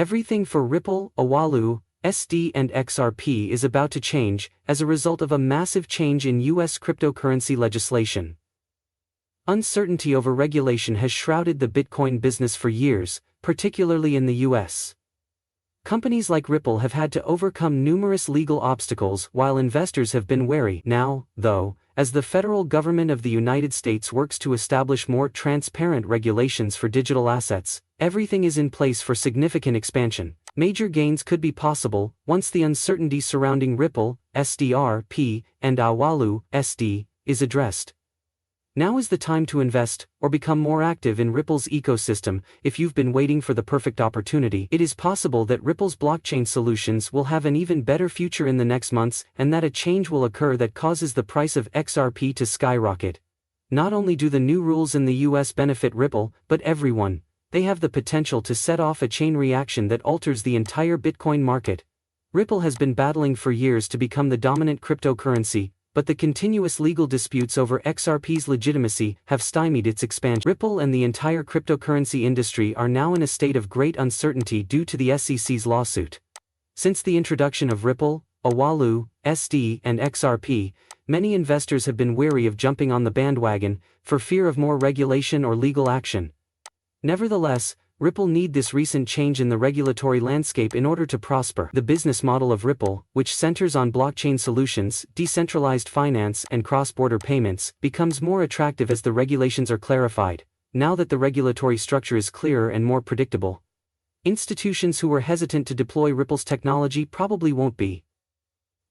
Everything for Ripple, RLUSD and XRP is about to change as a result of a massive change in US cryptocurrency legislation. Uncertainty over regulation has shrouded the Bitcoin business for years, particularly in the US. Companies like Ripple have had to overcome numerous legal obstacles while investors have been wary. Now, though, as the federal government of the United States works to establish more transparent regulations for digital assets, everything is in place for significant expansion. Major gains could be possible once the uncertainty surrounding Ripple, XRP, and RLUSD is addressed. Now is the time to invest or become more active in Ripple's ecosystem. If you've been waiting for the perfect opportunity, it is possible that Ripple's blockchain solutions will have an even better future in the next months, and that a change will occur that causes the price of XRP to skyrocket. Not only do the new rules in the US benefit Ripple, but everyone. They have the potential to set off a chain reaction that alters the entire Bitcoin market. Ripple has been battling for years to become the dominant cryptocurrency, but the continuous legal disputes over XRP's legitimacy have stymied its expansion. Ripple and the entire cryptocurrency industry are now in a state of great uncertainty due to the SEC's lawsuit. Since the introduction of Ripple, RLUSD, and XRP, many investors have been wary of jumping on the bandwagon for fear of more regulation or legal action. Nevertheless, Ripple need this recent change in the regulatory landscape in order to prosper. The business model of Ripple, which centers on blockchain solutions, decentralized finance, and cross-border payments, becomes more attractive as the regulations are clarified. Now that the regulatory structure is clearer and more predictable, institutions who were hesitant to deploy Ripple's technology probably won't be.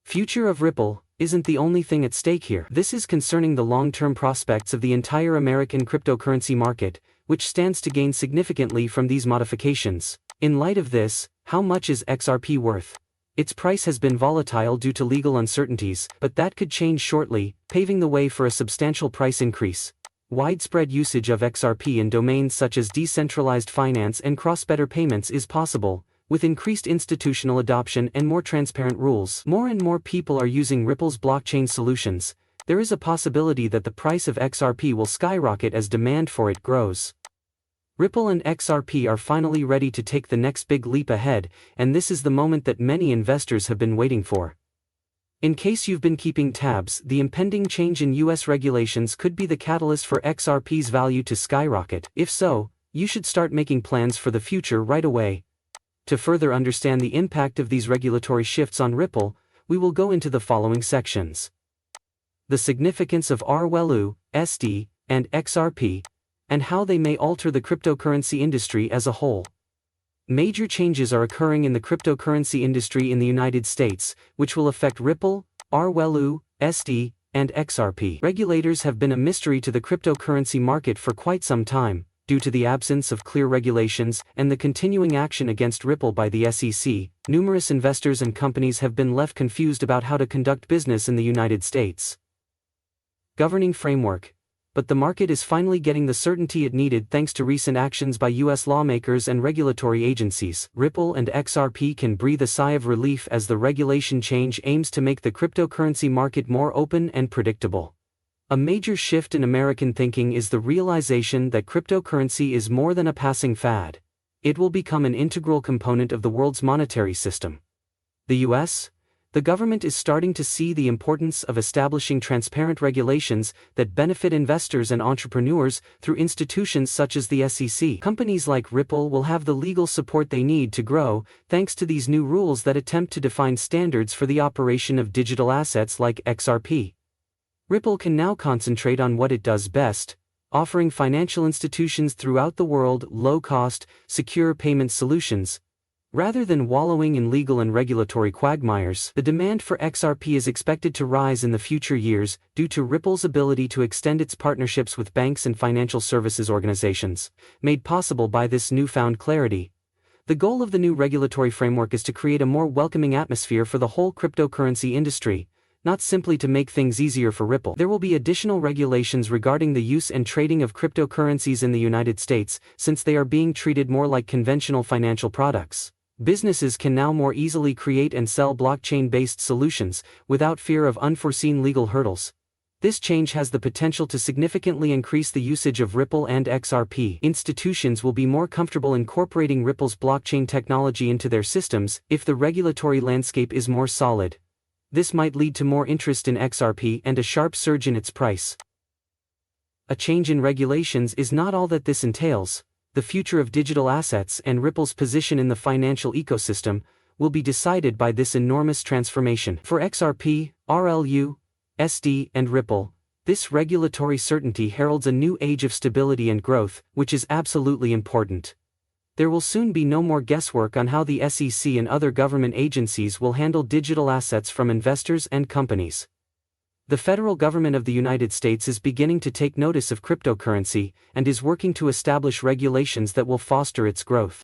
Future of Ripple isn't the only thing at stake here. This is concerning the long-term prospects of the entire American cryptocurrency market, which stands to gain significantly from these modifications. In light of this, how much is XRP worth? Its price has been volatile due to legal uncertainties, but that could change shortly, paving the way for a substantial price increase. Widespread usage of XRP in domains such as decentralized finance and cross-border payments is possible, with increased institutional adoption and more transparent rules. More and more people are using Ripple's blockchain solutions. There is a possibility that the price of XRP will skyrocket as demand for it grows. Ripple and XRP are finally ready to take the next big leap ahead, and this is the moment that many investors have been waiting for. In case you've been keeping tabs, the impending change in US regulations could be the catalyst for XRP's value to skyrocket. If so, you should start making plans for the future right away. To further understand the impact of these regulatory shifts on Ripple, we will go into the following sections. The significance of RLUSD and XRP, and how they may alter the cryptocurrency industry as a whole. Major changes are occurring in the cryptocurrency industry in the United States, which will affect Ripple, RLUSD, and XRP. Regulators have been a mystery to the cryptocurrency market for quite some time, due to the absence of clear regulations and the continuing action against Ripple by the SEC. Numerous investors and companies have been left confused about how to conduct business in the United States. Governing framework. But the market is finally getting the certainty it needed thanks to recent actions by US lawmakers and regulatory agencies. Ripple and XRP can breathe a sigh of relief as the regulation change aims to make the cryptocurrency market more open and predictable. A major shift in American thinking is the realization that cryptocurrency is more than a passing fad. It will become an integral component of the world's monetary system. The US? The government is starting to see the importance of establishing transparent regulations that benefit investors and entrepreneurs through institutions such as the SEC. Companies like Ripple will have the legal support they need to grow, thanks to these new rules that attempt to define standards for the operation of digital assets like XRP. Ripple can now concentrate on what it does best, offering financial institutions throughout the world low-cost, secure payment solutions. Rather than wallowing in legal and regulatory quagmires, the demand for XRP is expected to rise in the future years due to Ripple's ability to extend its partnerships with banks and financial services organizations, made possible by this newfound clarity. The goal of the new regulatory framework is to create a more welcoming atmosphere for the whole cryptocurrency industry, not simply to make things easier for Ripple. There will be additional regulations regarding the use and trading of cryptocurrencies in the United States, since they are being treated more like conventional financial products. Businesses can now more easily create and sell blockchain-based solutions without fear of unforeseen legal hurdles. This change has the potential to significantly increase the usage of Ripple and XRP. Institutions will be more comfortable incorporating Ripple's blockchain technology into their systems if the regulatory landscape is more solid. This might lead to more interest in XRP and a sharp surge in its price. A change in regulations is not all that this entails. The future of digital assets and Ripple's position in the financial ecosystem will be decided by this enormous transformation. For XRP, RLUSD, and Ripple, this regulatory certainty heralds a new age of stability and growth, which is absolutely important. There will soon be no more guesswork on how the SEC and other government agencies will handle digital assets from investors and companies. The federal government of the United States is beginning to take notice of cryptocurrency and is working to establish regulations that will foster its growth.